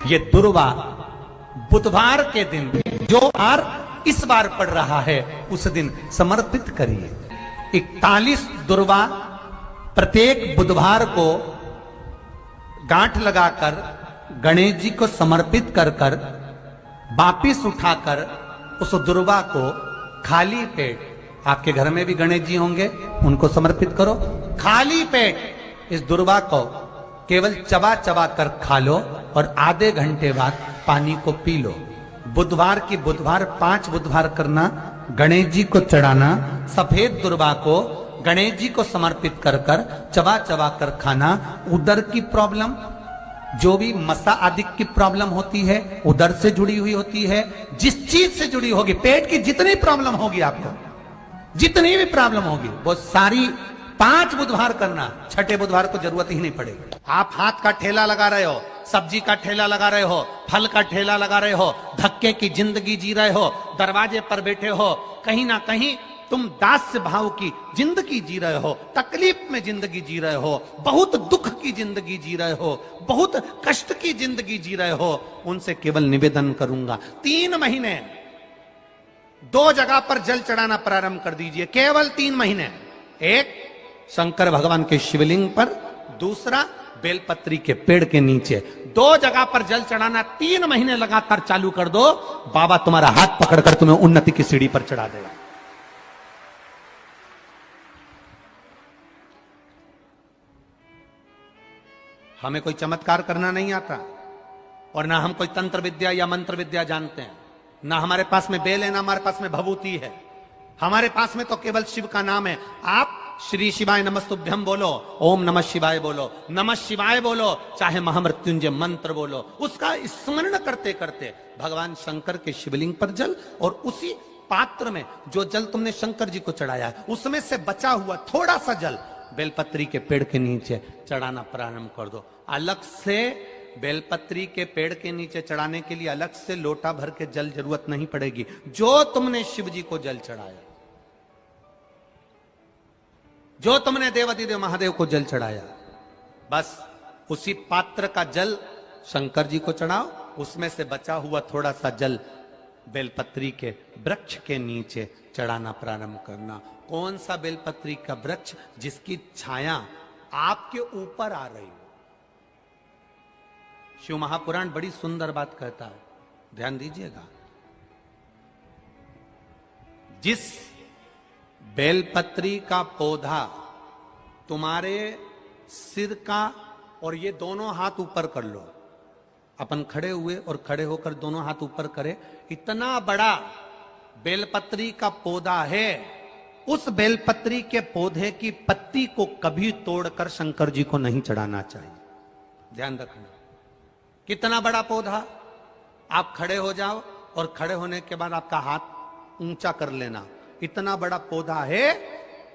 ये दुर्वा बुधवार के दिन जो बार इस बार पड़ रहा है उस दिन समर्पित करिए। 41 दुर्वा प्रत्येक बुधवार को गांठ लगाकर गणेश जी को समर्पित कर कर वापिस उठाकर उस दुर्वा को खाली पेट, आपके घर में भी गणेश जी होंगे उनको समर्पित करो, खाली पेट इस दुर्वा को केवल चबा चबा कर खा लो और आधे घंटे बाद पानी को पी लो। बुधवार की बुधवार 5 बुधवार करना, गणेश जी को चढ़ाना, सफेद दुर्वा को गणेश जी को समर्पित कर कर चबा चबा कर खाना। उदर की प्रॉब्लम, जो भी मसा आदि की प्रॉब्लम होती है उदर से जुड़ी हुई होती है, जिस चीज से जुड़ी होगी, पेट की जितनी प्रॉब्लम होगी आपको, जितनी भी प्रॉब्लम होगी वो सारी 5 बुधवार करना, छठे बुधवार को जरूरत ही नहीं पड़ेगी। आप हाथ का ठेला लगा रहे हो, सब्जी का ठेला लगा रहे हो, फल का ठेला लगा रहे हो, धक्के की जिंदगी जी रहे हो, दरवाजे पर बैठे हो, कहीं ना कहीं तुम दास्य भाव की जिंदगी जी रहे हो, तकलीफ में जिंदगी जी रहे हो, बहुत दुख की जिंदगी जी रहे हो, बहुत कष्ट की जिंदगी जी रहे हो, उनसे केवल निवेदन करूंगा 3 महीने 2 जगह पर जल चढ़ाना प्रारंभ कर दीजिए, केवल 3 महीने। एक शंकर भगवान के शिवलिंग पर, दूसरा बेलपत्री के पेड़ के नीचे, 2 जगह पर जल चढ़ाना 3 महीने लगातार चालू कर दो। बाबा तुम्हारा हाथ पकड़कर तुम्हें उन्नति की सीढ़ी पर चढ़ा देगा। हमें कोई चमत्कार करना नहीं आता और ना हम कोई तंत्र विद्या या मंत्र विद्या जानते हैं, ना हमारे पास में बेल है, ना हमारे पास में भभूति है, हमारे पास में तो केवल शिव का नाम है। आप श्री शिवाय नमस्तुभ्यम बोलो, ओम नमः शिवाय बोलो, नमः शिवाय बोलो, चाहे महामृत्युंजय मंत्र बोलो, उसका स्मरण करते करते भगवान शंकर के शिवलिंग पर जल और उसी पात्र में जो जल तुमने शंकर जी को चढ़ाया है उसमें से बचा हुआ थोड़ा सा जल बेलपत्री के पेड़ के नीचे चढ़ाना प्रारंभ कर दो। अलग से बेलपत्री के पेड़ के नीचे चढ़ाने के लिए अलग से लोटा भर के जल जरूरत नहीं पड़ेगी। जो तुमने शिव जी को जल चढ़ाया, जो तुमने देवाधिदेव महादेव को जल चढ़ाया, बस उसी पात्र का जल शंकर जी को चढ़ाओ, उसमें से बचा हुआ थोड़ा सा जल बेलपत्री के वृक्ष के नीचे चढ़ाना प्रारंभ करना। कौन सा बेलपत्री का वृक्ष? जिसकी छाया आपके ऊपर आ रही हो। शिव महापुराण बड़ी सुंदर बात कहता है, ध्यान दीजिएगा। जिस बेलपत्री का पौधा तुम्हारे सिर का, और ये दोनों हाथ ऊपर कर लो, अपन खड़े हुए और खड़े होकर दोनों हाथ ऊपर करे, इतना बड़ा बेलपत्री का पौधा है, उस बेलपत्री के पौधे की पत्ती को कभी तोड़कर शंकर जी को नहीं चढ़ाना चाहिए। ध्यान रखना, कितना बड़ा पौधा। आप खड़े हो जाओ और खड़े होने के बाद आपका हाथ ऊंचा कर लेना, इतना बड़ा पौधा है,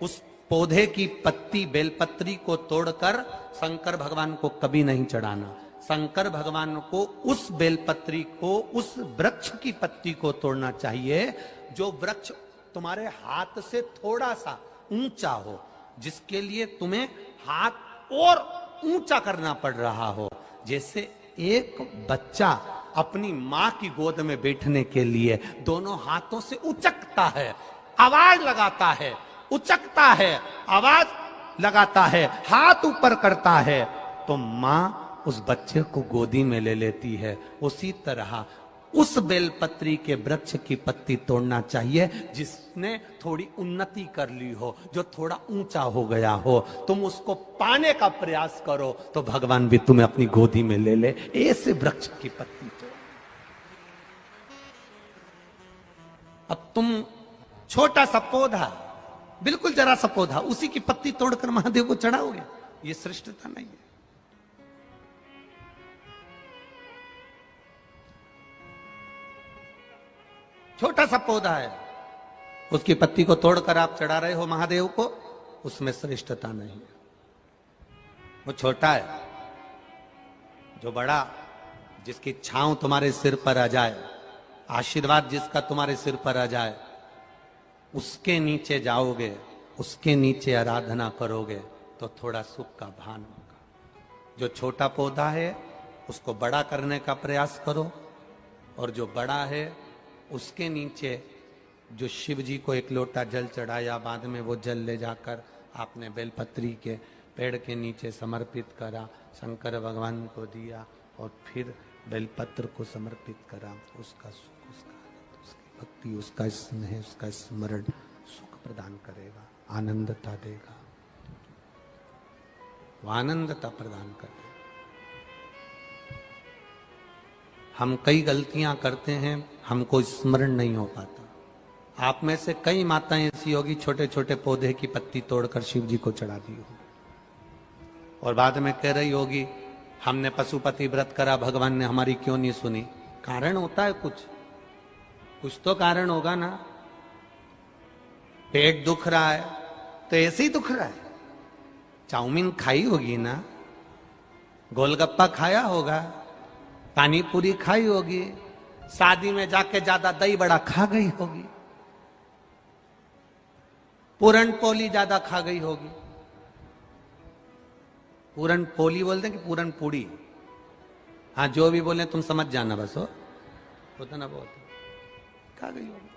उस पौधे की पत्ती बेलपत्री को तोड़कर शंकर भगवान को कभी नहीं चढ़ाना। शंकर भगवान को उस बेलपत्री को, उस वृक्ष की पत्ती को तोड़ना चाहिए जो वृक्ष तुम्हारे हाथ से थोड़ा सा ऊंचा हो, जिसके लिए तुम्हें हाथ और ऊंचा करना पड़ रहा हो। जैसे एक बच्चा अपनी मां की गोद में बैठने के लिए दोनों हाथों से उचकता है, आवाज लगाता है, उचकता है, आवाज लगाता है, हाथ ऊपर करता है, तो मां उस बच्चे को गोदी में ले लेती है। उसी तरह उस बेलपत्री के वृक्ष की पत्ती तोड़ना चाहिए जिसने थोड़ी उन्नति कर ली हो, जो थोड़ा ऊंचा हो गया हो। तुम उसको पाने का प्रयास करो तो भगवान भी तुम्हें अपनी गोदी में ले ले। ऐसे वृक्ष की पत्ती तोड़। अब तुम छोटा सा पौधा, बिल्कुल जरा सा पौधा, उसी की पत्ती तोड़कर महादेव को चढ़ाओगे, ये श्रेष्ठता नहीं है। छोटा सा पौधा है, उसकी पत्ती को तोड़कर आप चढ़ा रहे हो महादेव को, उसमें श्रेष्ठता नहीं है। वो छोटा है, जो बड़ा, जिसकी छांव तुम्हारे सिर पर आ जाए, आशीर्वाद जिसका तुम्हारे सिर पर आ जाए, उसके नीचे जाओगे, उसके नीचे आराधना करोगे तो थोड़ा सुख का भान होगा। जो छोटा पौधा है उसको बड़ा करने का प्रयास करो, और जो बड़ा है उसके नीचे जो शिव जी को एक लोटा जल चढ़ाया, बाद में वो जल ले जाकर आपने बेलपत्री के पेड़ के नीचे समर्पित करा, शंकर भगवान को दिया और फिर बेलपत्र को समर्पित करा, उसका सुख, उसका आनंद, उसकी भक्ति, उसका स्नेह, उसका स्मरण सुख प्रदान करेगा, आनंदता देगा, वो आनंदता प्रदान करेगा। हम कई गलतियां करते हैं, हमको स्मरण नहीं हो पाता। आप में से कई माताएं ऐसी होगी छोटे छोटे पौधे की पत्ती तोड़कर शिव जी को चढ़ा दी हो, और बाद में कह रही होगी हमने पशुपति व्रत करा, भगवान ने हमारी क्यों नहीं सुनी। कारण होता है, कुछ तो कारण होगा ना। पेट दुख रहा है तो ऐसे ही दुख रहा है, चाउमीन खाई होगी ना, गोलगप्पा खाया होगा, पानी पूरी खाई होगी, शादी में जाके ज्यादा दही बड़ा खा गई होगी, पूरन पोली ज्यादा खा गई होगी। पूरन पोली बोलते हैं कि पूरन पूड़ी, हाँ जो भी बोले तुम समझ जाना, बस हो होता ना बहुत खा गई होगी।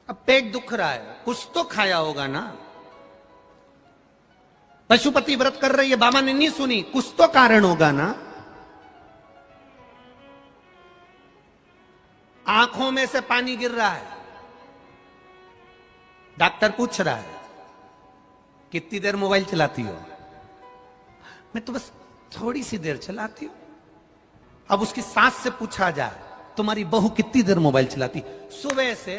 अब पेट दुख रहा है, कुछ तो खाया होगा ना। पशुपति व्रत कर रही है, बाबा ने नहीं सुनी, कुछ तो कारण होगा ना। आंखों में से पानी गिर रहा है, डॉक्टर पूछ रहा है कितनी देर मोबाइल चलाती हो, मैं तो बस थोड़ी सी देर चलाती हूं। अब उसकी सास से पूछा जाए तुम्हारी बहू कितनी देर मोबाइल चलाती, सुबह से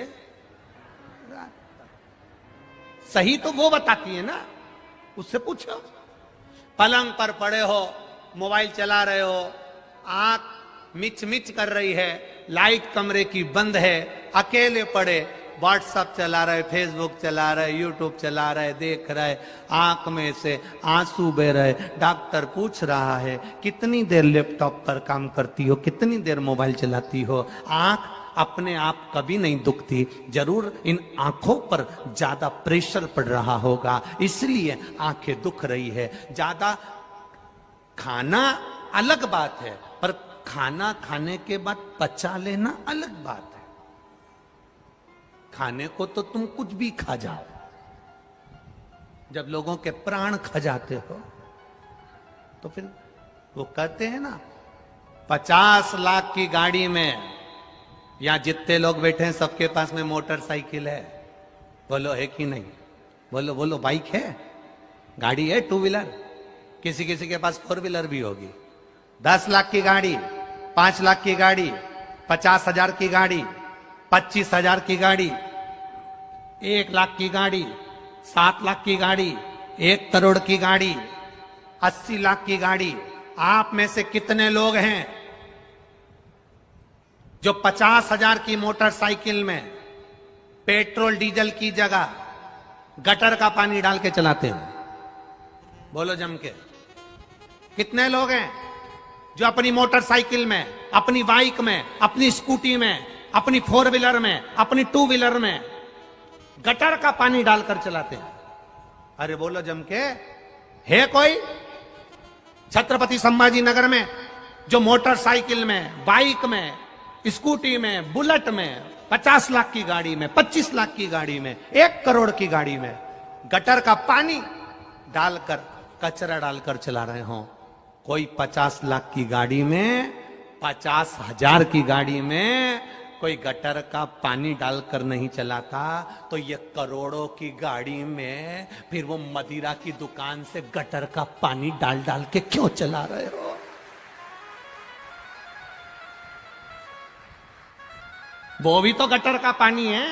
रात तक। सही तो वो बताती है ना, उससे पूछो। पलंग पर पड़े हो, मोबाइल चला रहे हो, आंख मिच मिच कर रही है, लाइट कमरे की बंद है, अकेले पड़े, व्हाट्सएप चला रहे, फेसबुक चला रहे, यूट्यूब चला रहे, देख रहे, आंख में से आंसू बह रहे। डॉक्टर पूछ रहा है कितनी देर लैपटॉप पर काम करती हो, कितनी देर मोबाइल चलाती हो। आंख अपने आप कभी नहीं दुखती, जरूर इन आंखों पर ज्यादा प्रेशर पड़ रहा होगा, इसलिए आंखें दुख रही है। ज्यादा खाना अलग बात है, पर खाना खाने के बाद पचा लेना अलग बात है। खाने को तो तुम कुछ भी खा जाओ, जब लोगों के प्राण खा जाते हो तो फिर वो कहते हैं ना, 50 लाख की गाड़ी में, यहां जितने लोग बैठे हैं सबके पास में मोटरसाइकिल है, बोलो है कि नहीं, बोलो बोलो, बाइक है, गाड़ी है, टू व्हीलर, किसी किसी के पास 4 व्हीलर भी होगी। 10 लाख की गाड़ी, 5 लाख की गाड़ी, 50,000 की गाड़ी, 25,000 की गाड़ी, 1 लाख की गाड़ी, 7 लाख की गाड़ी, 1 करोड़ की गाड़ी, 80 लाख की गाड़ी। आप में से कितने लोग हैं जो 50,000 की मोटरसाइकिल में पेट्रोल डीजल की जगह गटर का पानी डाल के चलाते हैं? बोलो जम के। कितने लोग हैं जो अपनी मोटरसाइकिल में, अपनी बाइक में, अपनी स्कूटी में, अपनी 4 व्हीलर में, अपनी 2 व्हीलर में गटर का पानी डालकर चलाते हैं? अरे बोलो जम के, है कोई? छत्रपति संभाजी नगर में जो मोटरसाइकिल में, बाइक में, स्कूटी में, बुलेट में, 50 लाख की गाड़ी में, 25 लाख की गाड़ी में, 1 करोड़ की गाड़ी में गटर का पानी डालकर, कचरा डालकर चला रहे हो। कोई 50 लाख की गाड़ी में, 50,000 की गाड़ी में कोई गटर का पानी डालकर नहीं चलाता, तो ये करोड़ों की गाड़ी में फिर वो मदिरा की दुकान से गटर का पानी डाल डाल के क्यों चला रहे हो? वो भी तो गटर का पानी है,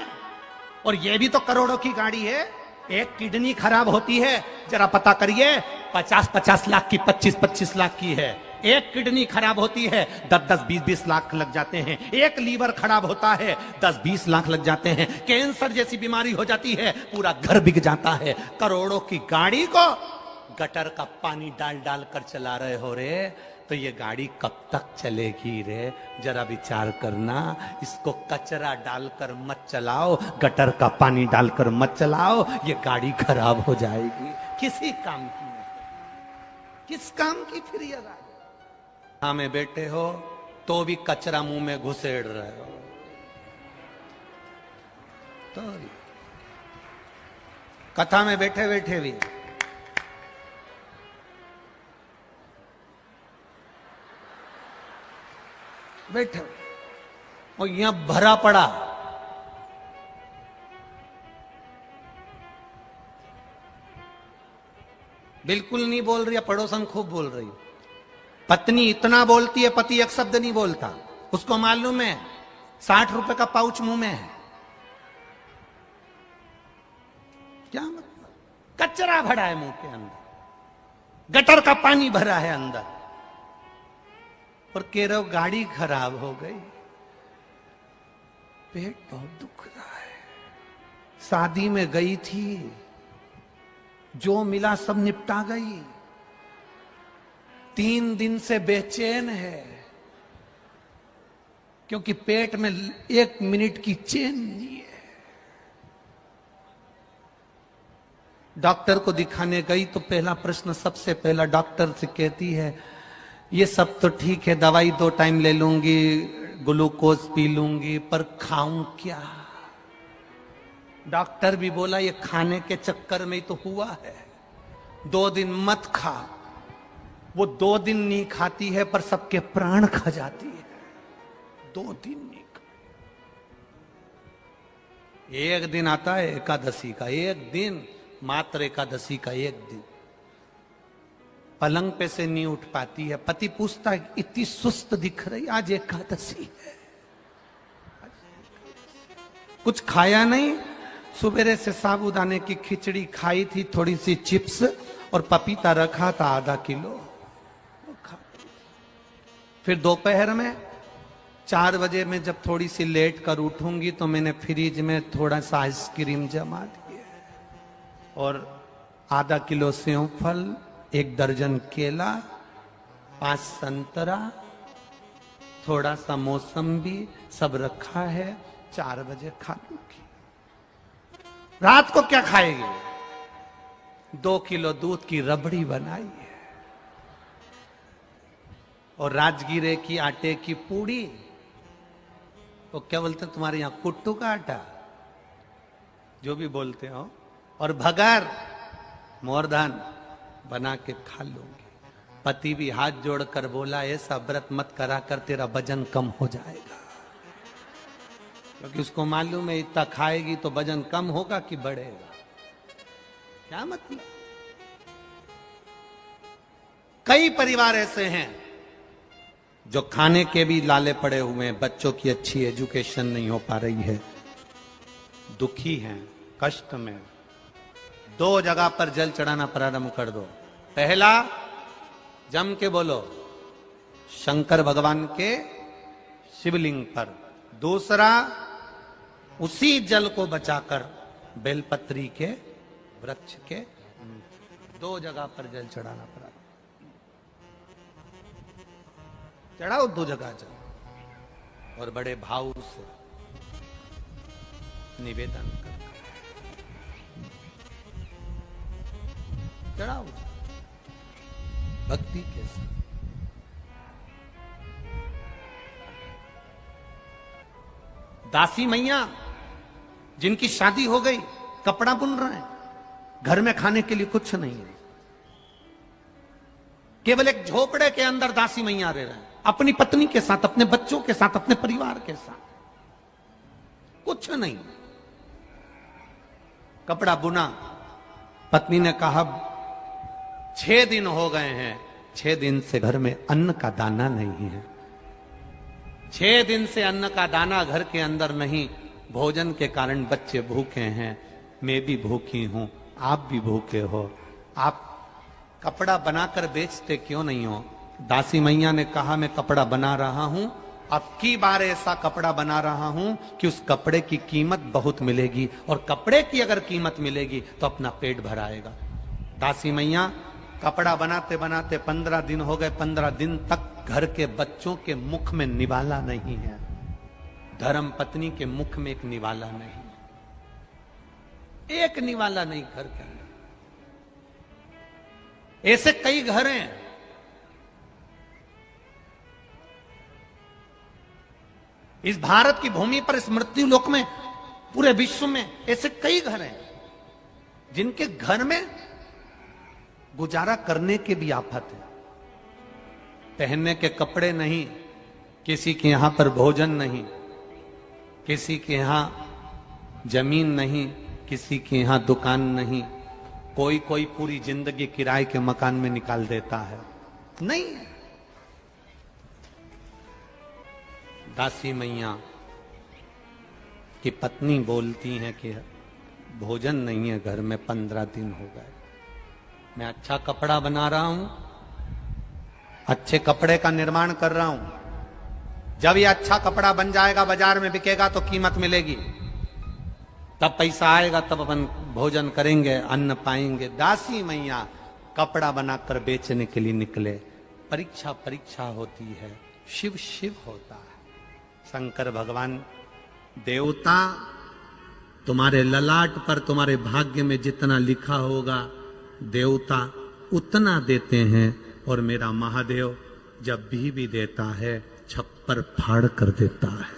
और ये भी तो करोड़ों की गाड़ी है। एक किडनी खराब होती है, जरा पता करिए, 50-50 लाख की, 25-25 लाख की है। एक किडनी खराब होती है, 10-10, 20-20 लाख लग जाते हैं। एक लीवर खराब होता है, 10-20 लाख लग जाते हैं। कैंसर जैसी बीमारी हो जाती है, पूरा घर बिक जाता है। करोड़ों की गाड़ी को गटर का पानी डाल डाल कर चला रहे हो रे, तो ये गाड़ी कब तक चलेगी रे? जरा विचार करना। इसको कचरा डालकर मत चलाओ, गटर का पानी डालकर मत चलाओ, ये गाड़ी खराब हो जाएगी, किसी काम की नहीं। किस काम की फिर ये राज? हाँ में बैठे हो तो भी कचरा मुंह में घुसेड़ रहे हो। तो कथा में बैठे बैठे भी बैठे और यहां भरा पड़ा। बिल्कुल नहीं बोल रही है, पड़ोसन खूब बोल रही। पत्नी इतना बोलती है, पति एक शब्द नहीं बोलता। उसको मालूम है 60 रुपए का पाउच मुंह में है। क्या मतलब? कचरा भरा है मुंह के अंदर, गटर का पानी भरा है अंदर, और कह रहे हो गाड़ी खराब हो गई, पेट बहुत दुख रहा है, शादी में गई थी, जो मिला सब निपटा गई, 3 दिन से बेचैन है क्योंकि पेट में 1 मिनट की चैन नहीं है। डॉक्टर को दिखाने गई तो पहला प्रश्न सबसे पहला डॉक्टर से कहती है, ये सब तो ठीक है, दवाई 2 टाइम ले लूंगी, ग्लूकोज पी लूंगी, पर खाऊं क्या? डॉक्टर भी बोला ये खाने के चक्कर में ही तो हुआ है, 2 दिन मत खा। वो 2 दिन नहीं खाती है पर सबके प्राण खा जाती है। 2 दिन नहीं खा। एक दिन आता है एकादशी का, एक दिन मात्र एकादशी का, एक दिन पलंग पे से नहीं उठ पाती है। पति पूछता है इतनी सुस्त दिख रही, आज एकादशी है, कुछ खाया नहीं, सुबेरे से साबूदाने की खिचड़ी खाई थी, थोड़ी सी चिप्स और पपीता रखा था आधा किलो, फिर दोपहर में 4 बजे में जब थोड़ी सी लेट कर उठूंगी तो मैंने फ्रिज में थोड़ा सा आइसक्रीम जमा दिया और आधा किलो सेव फल, 1 दर्जन केला, 5 संतरा, थोड़ा सा मौसम्बी सब रखा है, 4 बजे खा लूंगी। रात को क्या खाएगी? 2 किलो दूध की रबड़ी बनाई है और राजगीरे की आटे की पूड़ी, तो क्या बोलते हैं तुम्हारे यहां, कुट्टू का आटा, जो भी बोलते हो, और भगर मोरधान बना के खा लूंगी। पति भी हाथ जोड़कर बोला ऐसा व्रत मत करा कर, तेरा वजन कम हो जाएगा, क्योंकि उसको मालूम है इतना खाएगी तो वजन कम होगा कि बढ़ेगा। क्या मतलब? कई परिवार ऐसे हैं जो खाने के भी लाले पड़े हुए हैं, बच्चों की अच्छी एजुकेशन नहीं हो पा रही है, दुखी हैं, कष्ट में। 2 जगह पर जल चढ़ाना प्रारंभ कर दो। पहला, जम के बोलो, शंकर भगवान के शिवलिंग पर। दूसरा, उसी जल को बचाकर बेलपत्री के वृक्ष के 2 जगह पर जल चढ़ाना पड़ा। चढ़ाओ 2 जगह जल और बड़े भाव से निवेदन कर चढ़ाओ भक्ति के साथ। दासी मैया जिनकी शादी हो गई, कपड़ा बुन रहे हैं, घर में खाने के लिए कुछ नहीं है, केवल एक झोपड़े के अंदर दासी मैया रह रहे हैं, अपनी पत्नी के साथ, अपने बच्चों के साथ, अपने परिवार के साथ, कुछ नहीं। कपड़ा बुना, पत्नी ने कहा 6 दिन हो गए हैं, 6 दिन से घर में अन्न का दाना नहीं है, 6 दिन से अन्न का दाना घर के अंदर नहीं, भोजन के कारण बच्चे भूखे हैं, मैं भी भूखी हूं, आप भी भूखे हो, आप कपड़ा बनाकर बेचते क्यों नहीं हो? दासी मैया ने कहा मैं कपड़ा बना रहा हूं, अब की बार ऐसा कपड़ा बना रहा हूं कि उस कपड़े की कीमत बहुत मिलेगी, और कपड़े की अगर कीमत मिलेगी तो अपना पेट भराएगा। दासी मैया कपड़ा बनाते बनाते 15 दिन हो गए, 15 दिन तक घर के बच्चों के मुख में निवाला नहीं है, धर्म पत्नी के मुख में एक निवाला नहीं, एक निवाला नहीं घर के अंदर। ऐसे कई घर हैं इस भारत की भूमि पर, इस मृत्यु लोक में, पूरे विश्व में ऐसे कई घर हैं जिनके घर में गुजारा करने के भी आफत है। पहनने के कपड़े नहीं, किसी के यहां पर भोजन नहीं, किसी के यहां जमीन नहीं, किसी के यहां दुकान नहीं। कोई कोई पूरी जिंदगी किराए के मकान में निकाल देता है। नहीं, दासी मैया की पत्नी बोलती हैं कि भोजन नहीं है घर में, 15 दिन हो गए। मैं अच्छा कपड़ा बना रहा हूं, अच्छे कपड़े का निर्माण कर रहा हूं। जब ये अच्छा कपड़ा बन जाएगा, बाजार में बिकेगा तो कीमत मिलेगी, तब पैसा आएगा, तब अपन भोजन करेंगे, अन्न पाएंगे। दासी मैया कपड़ा बनाकर बेचने के लिए निकले। परीक्षा परीक्षा होती है, शिव शिव होता है। शंकर भगवान, देवता तुम्हारे ललाट पर, तुम्हारे भाग्य में जितना लिखा होगा देवता उतना देते हैं, और मेरा महादेव जब भी देता है छप्पर फाड़ कर देता है।